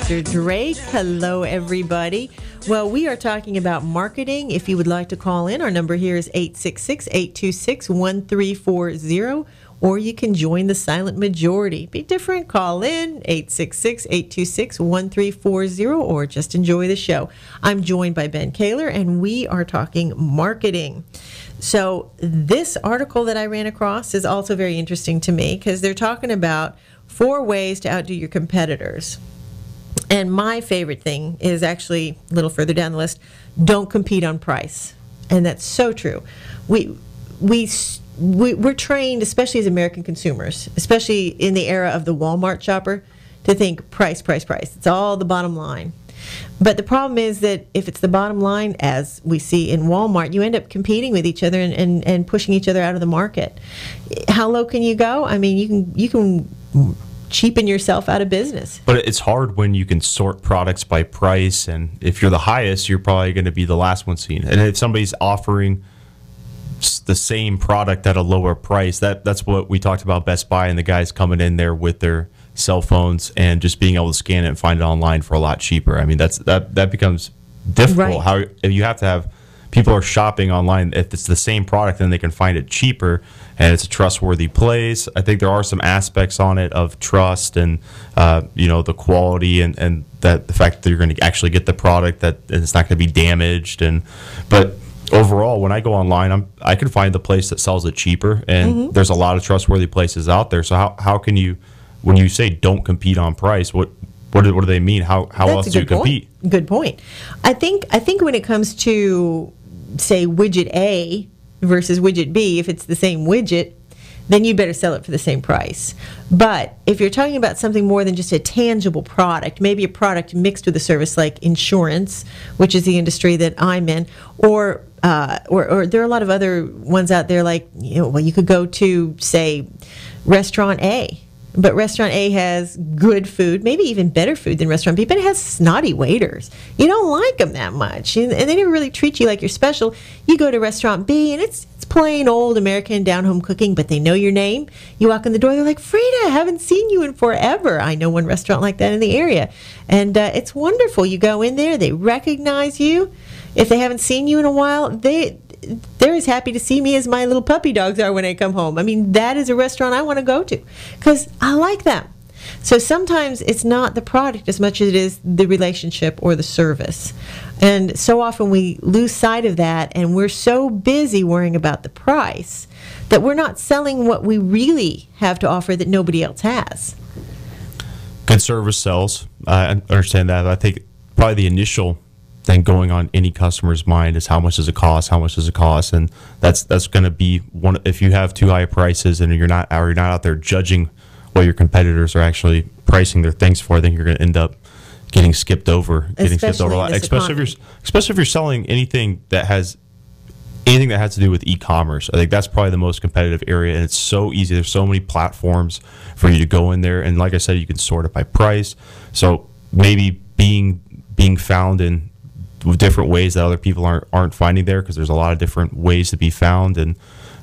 Dr. Drake. Hello, everybody. Well, we are talking about marketing. If you would like to call in, our number here is 866-826-1340, or you can join the silent majority. Be different. Call in 866-826-1340, or just enjoy the show. I'm joined by Ben Kaler, and we are talking marketing. So this article that I ran across is also very interesting to me because they're talking about 4 ways to outdo your competitors. And my favorite thing is actually a little further down the list, don't compete on price. And that's so true. We're trained, especially as American consumers, especially in the era of the Walmart shopper, to think price, price, price. It's all the bottom line. But the problem is that if it's the bottom line, as we see in Walmart, you end up competing with each other and pushing each other out of the market. How low can you go? I mean, you can cheapen yourself out of business. But it's hard when you can sort products by price, and if you're the highest, you're probably going to be the last one seen. And if somebody's offering the same product at a lower price, that's what we talked about Best Buy and the guys coming in there with their cell phones and just being able to scan it and find it online for a lot cheaper. I mean, that becomes difficult. Right. How if you have to have people are shopping online, if it's the same product, then they can find it cheaper and it's a trustworthy place. I think there are some aspects on it of trust and the quality and that the fact that you're going to actually get the product, that it's not going to be damaged. But overall, when I go online, I can find the place that sells it cheaper, and there's a lot of trustworthy places out there. So how can you, when you say don't compete on price, what do they mean? How else do you compete? Good point. I think when it comes to, say, widget A versus widget B, if it's the same widget, then you better sell it for the same price. But if you're talking about something more than just a tangible product, maybe a product mixed with a service like insurance, which is the industry that I'm in, or there are a lot of other ones out there like, you could go to, say, Restaurant A. But Restaurant A has good food, maybe even better food than Restaurant B, but it has snotty waiters. You don't like them that much, and they never really treat you like you're special. You go to Restaurant B, and it's plain old American down-home cooking, but they know your name. You walk in the door, they're like, Freda, I haven't seen you in forever. I know one restaurant like that in the area. And it's wonderful. You go in there, they recognize you. If they haven't seen you in a while, they're as happy to see me as my little puppy dogs are when I come home. I mean, that is a restaurant I want to go to because I like them. So sometimes it's not the product as much as it is the relationship or the service. And so often we lose sight of that, and we're so busy worrying about the price that we're not selling what we really have to offer that nobody else has. Good service sells. I understand that. I think probably the initial thing going on any customer's mind is how much does it cost, and that's going to be one. If you have too high prices and you're not out there judging what your competitors are actually pricing their things for, I think you're going to end up getting skipped over a lot. Especially if you're selling anything that has to do with e-commerce. I think that's probably the most competitive area, and it's so easy. There's so many platforms for you to go in there, and like I said, you can sort it by price. So maybe being found in different ways that other people aren't finding there, because there's a lot of different ways to be found. And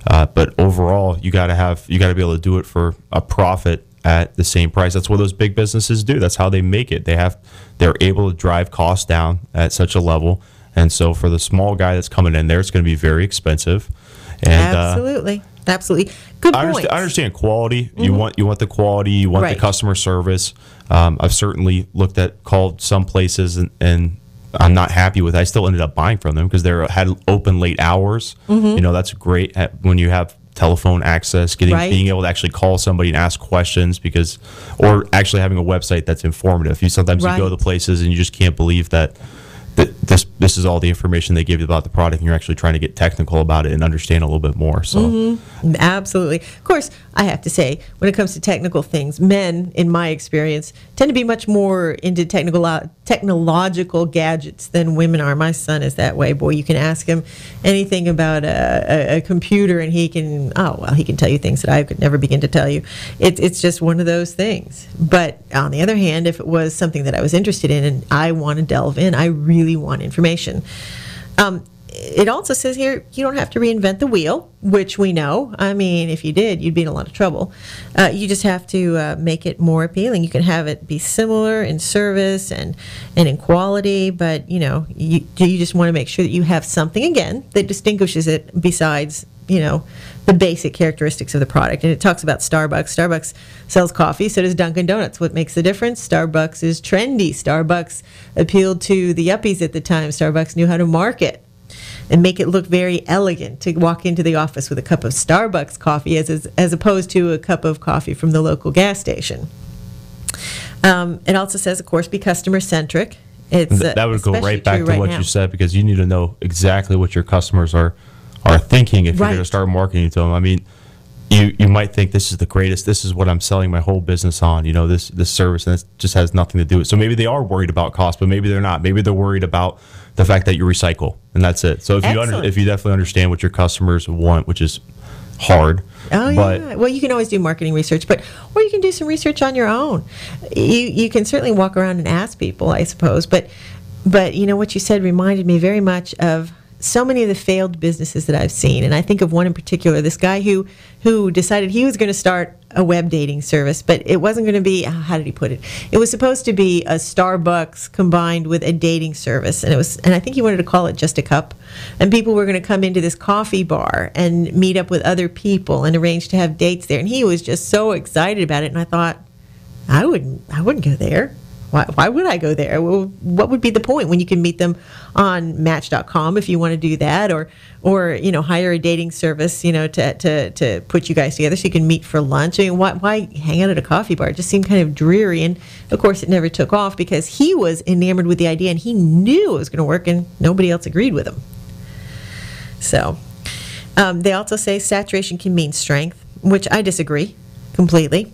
but overall, you got to be able to do it for a profit at the same price. That's what those big businesses do. That's how they make it. They're able to drive costs down at such a level. And so for the small guy that's coming in there, it's going to be very expensive. And absolutely. Good point. I understand quality. You want the quality. You want the customer service. I've certainly called some places and I'm not happy with it. I still ended up buying from them because they had open late hours. That's great when you have telephone access, being able to actually call somebody and ask questions, or actually having a website that's informative. Sometimes you go to places and you just can't believe that this is all the information they give you about the product, and you're actually trying to get technical about it and understand a little bit more. So absolutely. Of course, I have to say, when it comes to technical things, men, in my experience, tend to be much more into technological gadgets than women are. My son is that way. Boy, you can ask him anything about a computer, and he can tell you things that I could never begin to tell you. It's just one of those things. But on the other hand, if it was something that I was interested in and I want to delve in, I really want information. it also says here you don't have to reinvent the wheel, which we know. I mean, if you did, you'd be in a lot of trouble. You just have to make it more appealing. You can have it be similar in service and in quality, but you just want to make sure that you have something again that distinguishes it besides the basic characteristics of the product. And it talks about Starbucks. Starbucks sells coffee, so does Dunkin' Donuts. What makes the difference? Starbucks is trendy. Starbucks appealed to the yuppies at the time. Starbucks knew how to market and make it look very elegant to walk into the office with a cup of Starbucks coffee as opposed to a cup of coffee from the local gas station. It also says, of course, be customer-centric. That would go right back to what you said, because you need to know exactly what your customers are thinking if you're going to start marketing to them. I mean, you might think this is the greatest, this is what I'm selling my whole business on, this service, and it just has nothing to do with it. So maybe they are worried about cost, but maybe they're not. Maybe they're worried about the fact that you recycle, and that's it. So if you definitely understand what your customers want, which is hard. Well, you can always do marketing research, or you can do some research on your own. You can certainly walk around and ask people, I suppose. But what you said reminded me very much of so many of the failed businesses that I've seen, and I think of one in particular, this guy who decided he was going to start a web dating service, but it wasn't going to be, how did he put it? It was supposed to be a Starbucks combined with a dating service, and I think he wanted to call it Just a Cup, and people were going to come into this coffee bar and meet up with other people and arrange to have dates there, and he was just so excited about it, and I thought, I wouldn't go there. Why would I go there? Well, what would be the point when you can meet them on Match.com if you want to do that, or hire a dating service, to put you guys together so you can meet for lunch? I mean, why hang out at a coffee bar? It just seemed kind of dreary, and of course, it never took off because he was enamored with the idea and he knew it was going to work, and nobody else agreed with him. So, they also say saturation can mean strength, which I disagree completely.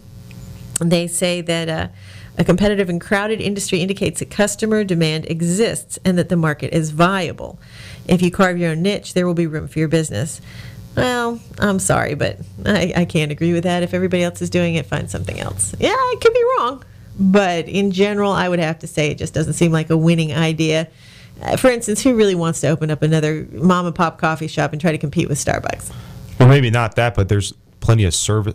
They say that a competitive and crowded industry indicates that customer demand exists and that the market is viable. If you carve your own niche, there will be room for your business. Well, I'm sorry, but I can't agree with that. If everybody else is doing it, find something else. Yeah, I could be wrong. But in general, I would have to say it just doesn't seem like a winning idea. For instance, who really wants to open up another mom and pop coffee shop and try to compete with Starbucks? Well, maybe not that, but there's plenty of service.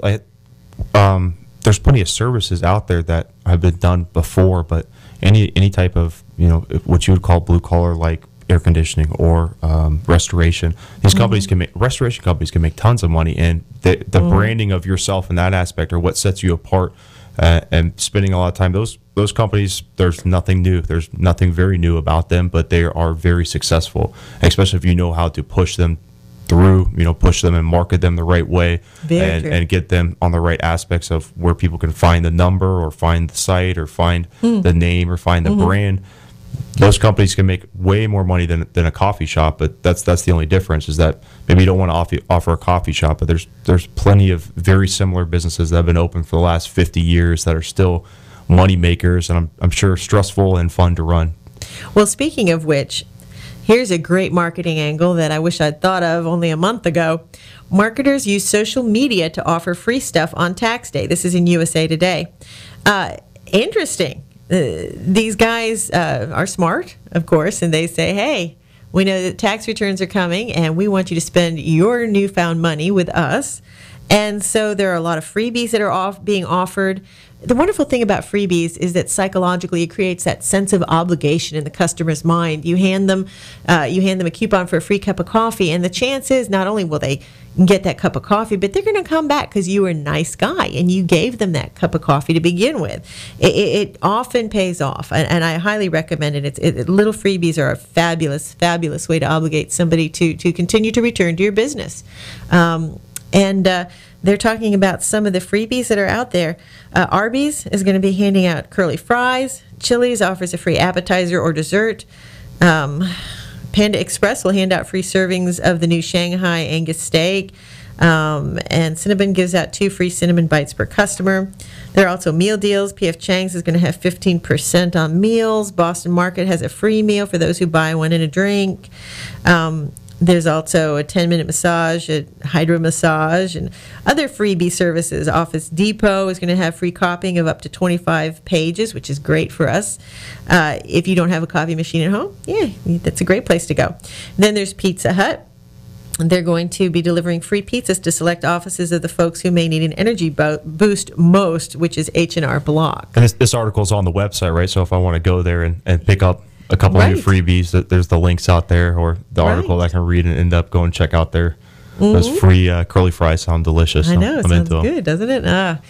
There's plenty of services out there that have been done before, but any type of what you would call blue collar, like air conditioning or restoration, these companies restoration companies can make tons of money, and the branding of yourself in that aspect, or what sets you apart, and spending a lot of time. Those companies, there's nothing new. There's nothing very new about them, but they are very successful, especially if you know how to push them through, push them and market them the right way, and get them on the right aspects of where people can find the number or find the site or find the name or find the brand. Those companies can make way more money than a coffee shop, but that's the only difference, is that maybe you don't want to offer a coffee shop, but there's plenty of very similar businesses that have been open for the last 50 years that are still money makers, and I'm sure stressful and fun to run. Well, speaking of which, here's a great marketing angle that I wish I'd thought of only a month ago. Marketers use social media to offer free stuff on tax day. This is in USA Today. Interesting. These guys are smart, of course, and they say, hey, we know that tax returns are coming, and we want you to spend your newfound money with us. And so there are a lot of freebies that are being offered. The wonderful thing about freebies is that psychologically it creates that sense of obligation in the customer's mind. You hand them a coupon for a free cup of coffee, and the chance is not only will they get that cup of coffee, but they're going to come back because you were a nice guy and you gave them that cup of coffee to begin with. It often pays off, and I highly recommend it. Little freebies are a fabulous, fabulous way to obligate somebody to continue to return to your business. They're talking about some of the freebies that are out there. Arby's is going to be handing out curly fries. Chili's offers a free appetizer or dessert. Panda Express will hand out free servings of the new Shanghai Angus steak. And Cinnabon gives out 2 free cinnamon bites per customer. There are also meal deals. P.F. Chang's is going to have 15% on meals. Boston Market has a free meal for those who buy one and a drink. There's also a 10-minute massage, a hydro massage, and other freebie services. Office Depot is going to have free copying of up to 25 pages, which is great for us. If you don't have a copy machine at home, yeah, that's a great place to go. Then there's Pizza Hut. They're going to be delivering free pizzas to select offices of the folks who may need an energy boost most, which is H&R Block. And this article is on the website, right? So if I want to go there and pick up a couple of your freebies, there's the links out there, or the article that I can read and end up going check out there. Those free curly fries sound delicious. I know, it sounds good, doesn't it?